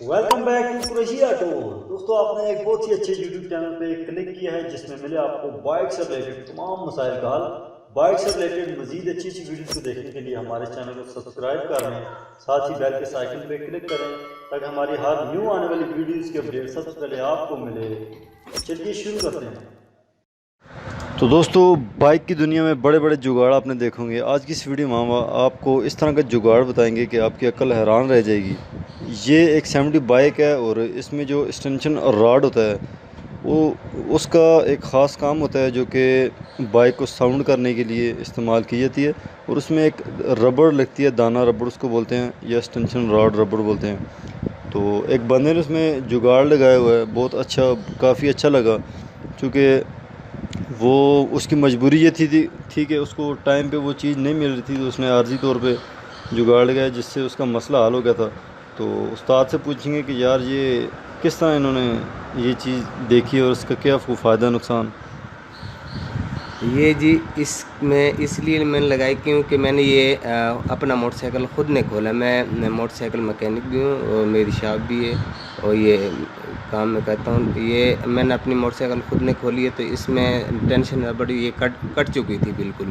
Welcome back to Qureshi auto. دوستو آپ نے ایک بہت ہی اچھے یوٹیوب چینل پہ کلک کیا ہے جس میں ملے آپ کو بائک سے ریلیٹڈ تمام مسائل کا حل۔ بائک سے ریلیٹڈ مزید اچھی ویڈیوز کو دیکھنے کے لیے ہمارے چینل کو سبسکرائب کر لیں، ساتھ ہی بیل کے آئیکن پہ کلک کریں تاکہ ہماری ہر نیو آنے والی ویڈیوز کے اپڈیٹ سب سے پہلے آپ کو ملے۔ چلیے شروع کرتے ہیں۔ تو دوستو بائک کی دنیا میں بڑے بڑے جگاڑ آپ نے دیکھیں گے۔ آج کی اس ویڈیو میں ہم آپ کو اس طرح کا جگاڑ بتائیں گے کہ آپ کی عقل حیران رہ جائے گی۔ یہ ایک 70 بائک ہے اور اس میں جو ایکسٹینشن راڈ ہوتا ہے وہ اس کا ایک خاص کام ہوتا ہے جو کہ بائک کو ساؤنڈ کرنے کے لیے استعمال کی جاتی ہے، اور اس میں ایک ربڑ لگتی ہے، دانہ ربڑ اس کو بولتے ہیں، یا ایکسٹینشن راڈ ربڑ بولتے ہیں۔ تو ایک بندے نے اس میں جگاڑ لگایا ہوا ہے، بہت اچھا، کافی اچھا لگا، چونکہ وہ اس کی مجبوری یہ تھی کہ اس کو ٹائم پہ وہ چیز نہیں مل رہی تھی، تو اس نے عارضی طور پہ جگاڑ لگایا جس سے اس کا مسئلہ حل ہو گیا تھا۔ تو استاد سے پوچھیں گے کہ یار یہ کس طرح انہوں نے یہ چیز دیکھی اور اس کا کیا فائدہ نقصان؟ یہ جی اس لیے میں نے لگائی کیونکہ میں نے یہ اپنا موٹر سائیکل خود نے کھولا۔ میں موٹر سائیکل مکینک بھی ہوں اور میری شاپ بھی ہے اور یہ کام میں کرتا ہوں۔ یہ میں نے اپنی موٹر سائیکل خود نے کھولی ہے، تو اس میں ٹینشن بڑی یہ کٹ چکی تھی بالکل۔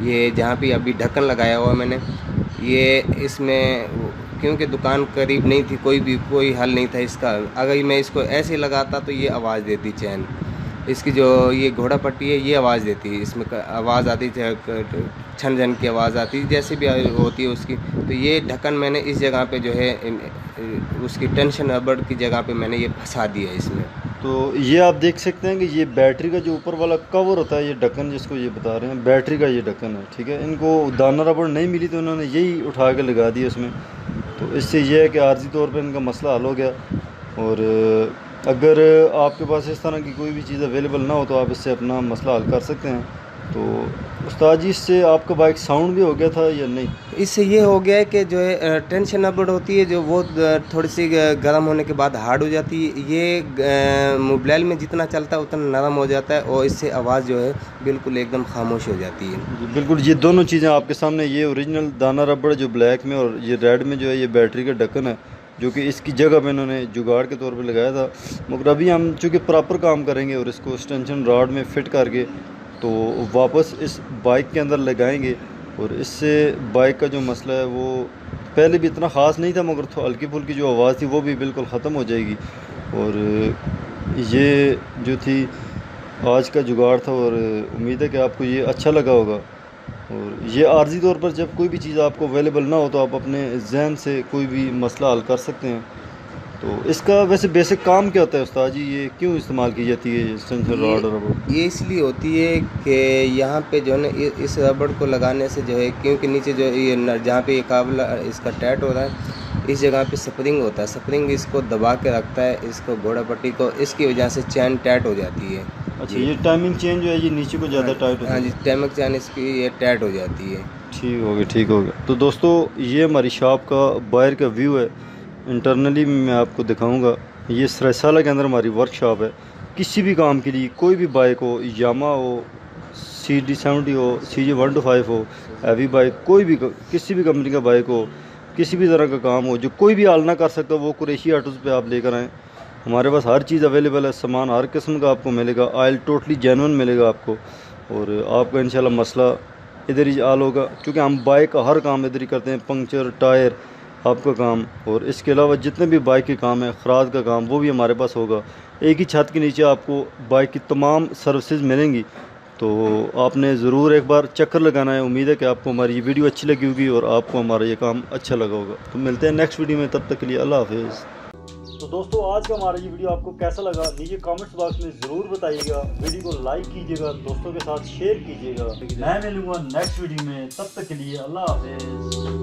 یہ جہاں پہ ابھی ڈھکن لگایا ہوا میں نے، یہ اس میں کیونکہ دکان قریب نہیں تھی، کوئی حل نہیں تھا اس کا۔ اگر میں اس کو ایسے لگاتا تو یہ آواز دیتی چین، اس کی جو یہ گھوڑا پٹی ہے یہ آواز دیتی ہے، اس میں آواز آتی ہے، چھن جھن کی آواز آتی ہے جیسے بھی ہوتی ہے اس کی۔ تو یہ ڈھکن میں نے اس جگہ پہ جو ہے اس کی ٹینشن ربڑ کی جگہ پہ میں نے یہ پھنسا دیا اس میں۔ تو یہ آپ دیکھ سکتے ہیں کہ یہ بیٹری کا جو اوپر والا کور ہوتا ہے، یہ ڈھکن جس کو یہ بتا رہے ہیں بیٹری کا یہ ڈھکن ہے، ٹھیک ہے۔ ان کو دانہ ربڑ نہیں ملی تو انہوں نے یہی اٹھا کے لگا دیا اس میں۔ تو اس سے یہ ہے کہ عارضی طور پہ ان کا مسئلہ حل ہو گیا، اور اگر آپ کے پاس اس طرح کی کوئی بھی چیز اویلیبل نہ ہو تو آپ اس سے اپنا مسئلہ حل کر سکتے ہیں۔ تو استاد جی، اس سے آپ کا بائک ساؤنڈ بھی ہو گیا تھا یا نہیں؟ اس سے یہ ہو گیا ہے کہ جو ہے ٹینشن ربڑ ہوتی ہے جو وہ تھوڑی سی گرم ہونے کے بعد ہارڈ ہو جاتی ہے، یہ موبائل میں جتنا چلتا ہے اتنا نرم ہو جاتا ہے اور اس سے آواز جو ہے بالکل ایک دم خاموش ہو جاتی ہے۔ جی بالکل، یہ دونوں چیزیں آپ کے سامنے، یہ اوریجنل دانہ ربڑ جو بلیک میں اور یہ ریڈ میں جو ہے یہ بیٹری کا ڈھکن ہے جو کہ اس کی جگہ پہ انہوں نے جگاڑ کے طور پہ لگایا تھا۔ مگر ابھی ہم چونکہ پراپر کام کریں گے اور اس کو ایکسٹینشن راڈ میں فٹ کر کے تو واپس اس بائک کے اندر لگائیں گے، اور اس سے بائک کا جو مسئلہ ہے وہ پہلے بھی اتنا خاص نہیں تھا، مگر ہلکی پھلکی جو آواز تھی وہ بھی بالکل ختم ہو جائے گی۔ اور یہ جو تھی آج کا جگاڑ تھا، اور امید ہے کہ آپ کو یہ اچھا لگا ہوگا۔ اور یہ عارضی طور پر جب کوئی بھی چیز آپ کو اویلیبل نہ ہو تو آپ اپنے ذہن سے کوئی بھی مسئلہ حل کر سکتے ہیں۔ تو اس کا ویسے بیسک کام کیا ہوتا ہے استاد جی؟ یہ کیوں استعمال کی جاتی ہے ایکسٹینشن راڈ اور ربڑ؟ یہ اس لیے ہوتی ہے کہ یہاں پہ جو ہے نا اس ربڑ کو لگانے سے جو ہے، کیونکہ نیچے جو یہ جہاں پہ یہ قابل اس کا ٹائٹ ہو رہا ہے اس جگہ پہ سپرنگ ہوتا ہے، سپرنگ اس کو دبا کے رکھتا ہے، اس کو گھوڑا پٹی کو، اس کی وجہ سے چین ٹائٹ ہو جاتی ہے۔ اچھا، یہ ٹائمنگ چین جو ہے یہ نیچے کو زیادہ ٹائٹ ہوتی ہے؟ ہاں جی، ٹائمنگ چین اس کی یہ ٹائٹ ہو جاتی ہے۔ ٹھیک ہو گیا۔ تو دوستو یہ ہماری شاپ کا باہر کا ویو ہے، انٹرنلی میں آپ کو دکھاؤں گا۔ یہ سرائے کے اندر ہماری ورک شاپ ہے، کسی بھی کام کے لیے، کوئی بھی بائک ہو، یاما ہو، CD70 ہو، CG125 ہو، ہیوی بائک، کوئی بھی کسی بھی کمپنی کا بائک ہو، کسی بھی طرح کا کام ہو جو کوئی بھی حل نہ کر سکتا، وہ قریشی آٹوز پہ آپ لے کر آئیں۔ ہمارے پاس ہر چیز اویلیبل ہے، سامان ہر قسم کا آپ کو ملے گا، آئل ٹوٹلی جینون ملے گا آپ کو، اور آپ کا انشاءاللہ مسئلہ ادھر ہی حل ہوگا، کیونکہ ہم بائک کا ہر کام ادھر ہی کرتے ہیں، پنکچر، ٹائر، آپ کا کام، اور اس کے علاوہ جتنے بھی بائک کے کام ہیں، خراج کا کام، وہ بھی ہمارے پاس ہوگا۔ ایک ہی چھت کے نیچے آپ کو بائک کی تمام سروسز ملیں گی، تو آپ نے ضرور ایک بار چکر لگانا ہے۔ امید ہے کہ آپ کو ہماری یہ ویڈیو اچھی لگی ہوگی اور آپ کو ہمارا یہ کام اچھا لگا ہوگا۔ تو ملتے ہیں نیکسٹ ویڈیو میں، تب تک کے لیے اللہ حافظ۔ تو دوستو آج کا ہمارا یہ ویڈیو آپ کو کیسا لگا نیچے کامنٹس باکس میں ضرور بتائیے گا، ویڈیو کو لائک کیجیے گا، دوستوں کے ساتھ شیئر کیجیے گا۔ میں ملوں گا نیکسٹ ویڈیو میں، تب تک کے لیے اللہ حافظ۔